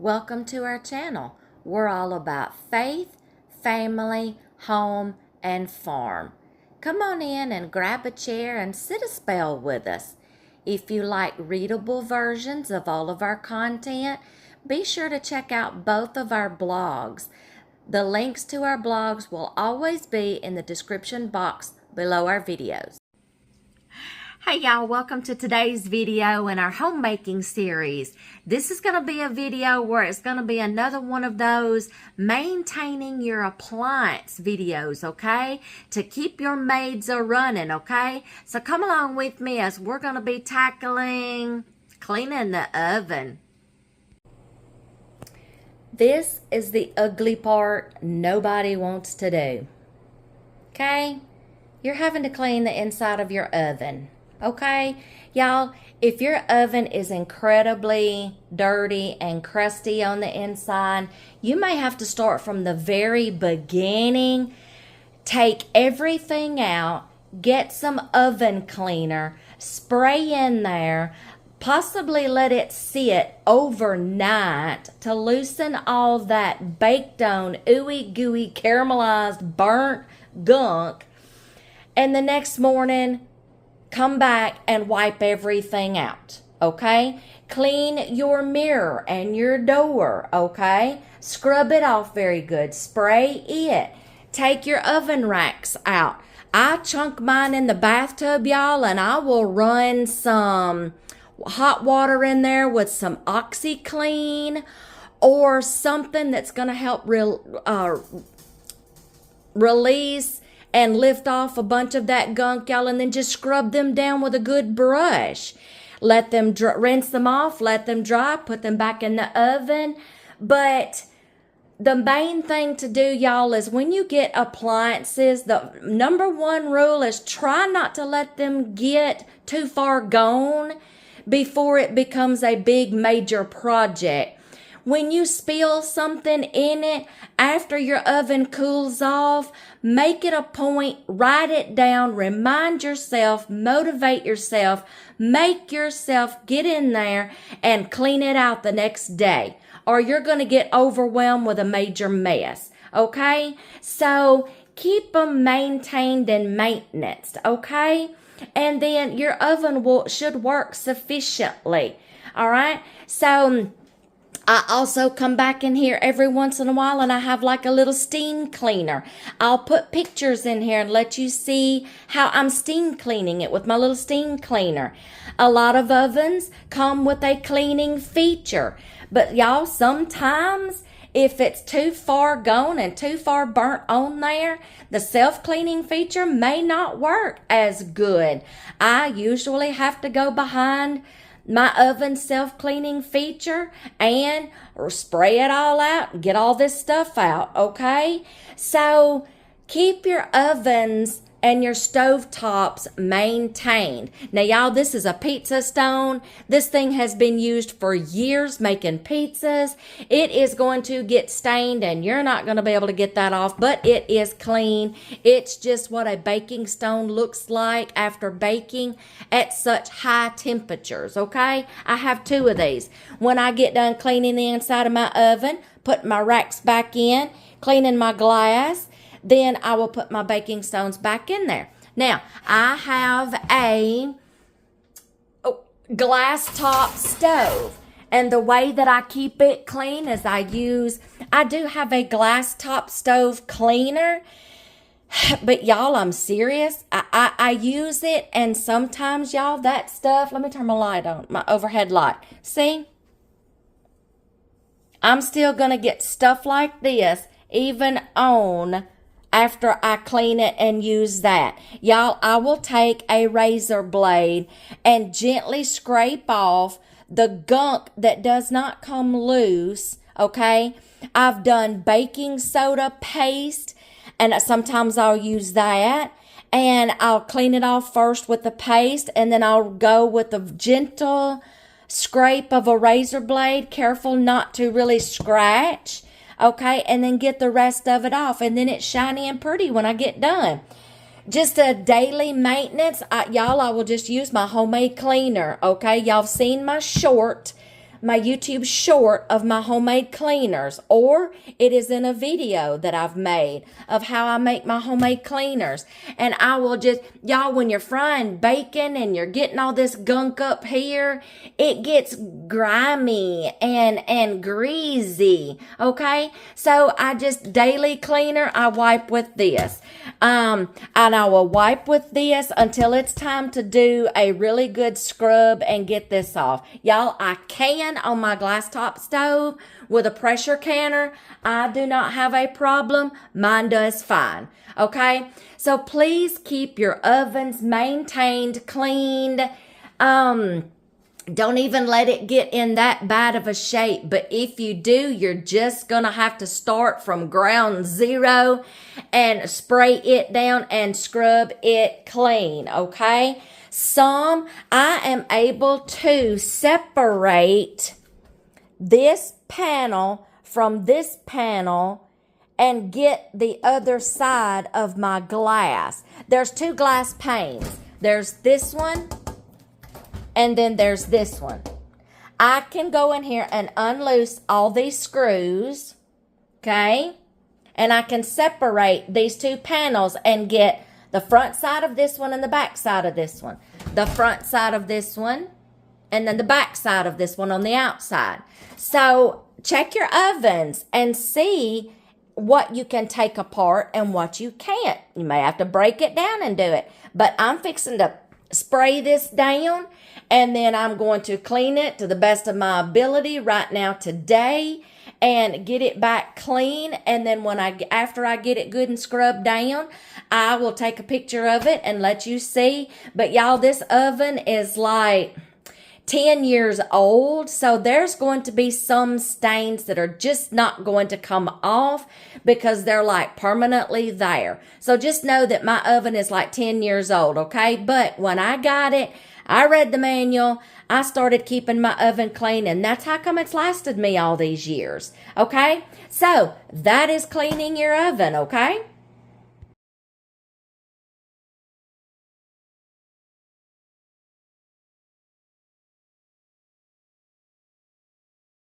Welcome to our channel. We're all about faith, family, home, and farm. Come on in and grab a chair and sit a spell with us. If you like readable versions of all of our content, be sure to check out both of our blogs. The links to our blogs will always be in the description box below our videos. Hey y'all, welcome to today's video in our homemaking series. This is going to be a video where it's going to be another one of those maintaining your appliance videos, okay? To keep your maids running, okay? So come along with me as we're going to be tackling cleaning the oven. This is the ugly part nobody wants to do, okay? You're having to clean the inside of your oven. Okay, y'all, if your oven is incredibly dirty and crusty on the inside, you may have to start from the very beginning. Take everything out, get some oven cleaner, spray in there, possibly let it sit overnight to loosen all that baked on, ooey gooey, caramelized, burnt gunk, and the next morning, come back and wipe everything out, okay? Clean your mirror and your door, okay? Scrub it off very good. Spray it. Take your oven racks out. I chunk mine in the bathtub, y'all, and I will run some hot water in there with some OxyClean or something that's going to help release and lift off a bunch of that gunk, y'all, and then just scrub them down with a good brush. Let them rinse them off, let them dry, put them back in the oven. But the main thing to do, y'all, is when you get appliances, the number one rule is try not to let them get too far gone before it becomes a big major project. When you spill something in it, after your oven cools off, make it a point, write it down, remind yourself, motivate yourself, make yourself get in there and clean it out the next day, or you're going to get overwhelmed with a major mess, okay? So keep them maintained and maintenance, okay? And then your oven should work sufficiently, all right? So I also come back in here every once in a while and I have like a little steam cleaner. I'll put pictures in here and let you see how I'm steam cleaning it with my little steam cleaner. A lot of ovens come with a cleaning feature. But y'all, sometimes if it's too far gone and too far burnt on there, the self-cleaning feature may not work as good. I usually have to go behind my oven self-cleaning feature and spray it all out and get all this stuff out, okay? So keep your ovens and your stove tops maintained. Now, y'all, this is a pizza stone. This thing has been used for years making pizzas. It is going to get stained and you're not going to be able to get that off, but it is clean. It's just what a baking stone looks like after baking at such high temperatures, okay? I have two of these. When I get done cleaning the inside of my oven, put my racks back in, cleaning my glass, then I will put my baking stones back in there. Now, I have a glass top stove. And the way that I keep it clean is I do have a glass top stove cleaner. But y'all, I'm serious. I use it, and sometimes, y'all, that stuff, let me turn my light on, my overhead light. See? I'm still going to get stuff like this even on after I clean it and use that. Y'all, I will take a razor blade and gently scrape off the gunk that does not come loose, okay? I've done baking soda paste, and sometimes I'll use that, and I'll clean it off first with the paste, and then I'll go with a gentle scrape of a razor blade, careful not to really scratch, okay, and then get the rest of it off, and then it's shiny and pretty when I get done. Just a daily maintenance, y'all, I will just use my homemade cleaner, okay? Y'all seen my short my YouTube short of my homemade cleaners, or it is in a video that I've made of how I make my homemade cleaners. And I will just, y'all, when you're frying bacon and you're getting all this gunk up here, it gets grimy and greasy, okay? So I just daily cleaner, I wipe with this. And I will wipe with this until it's time to do a really good scrub and get this off. Y'all, I can on my glass top stove with a pressure canner. I do not have a problem. Mine does fine. Okay? So please keep your ovens maintained, cleaned. Don't even let it get in that bad of a shape. But if you do, you're just going to have to start from ground zero and spray it down and scrub it clean. Okay? Some, I am able to separate this panel from this panel and get the other side of my glass. There's two glass panes. There's this one and then there's this one. I can go in here and unloose all these screws, okay? And I can separate these two panels and get the front side of this one and the back side of this one. The front side of this one and then the back side of this one on the outside. So check your ovens and see what you can take apart and what you can't. You may have to break it down and do it. But I'm fixing to spray this down and then I'm going to clean it to the best of my ability right now today and get it back clean. And then after I get it good and scrubbed down, I will take a picture of it and let you see. But y'all, this oven is like 10 years old, so there's going to be some stains that are just not going to come off because they're like permanently there. So just know that my oven is like 10 years old, okay? But when I got it, I read the manual, I started keeping my oven clean, and that's how come it's lasted me all these years, okay? So that is cleaning your oven, okay?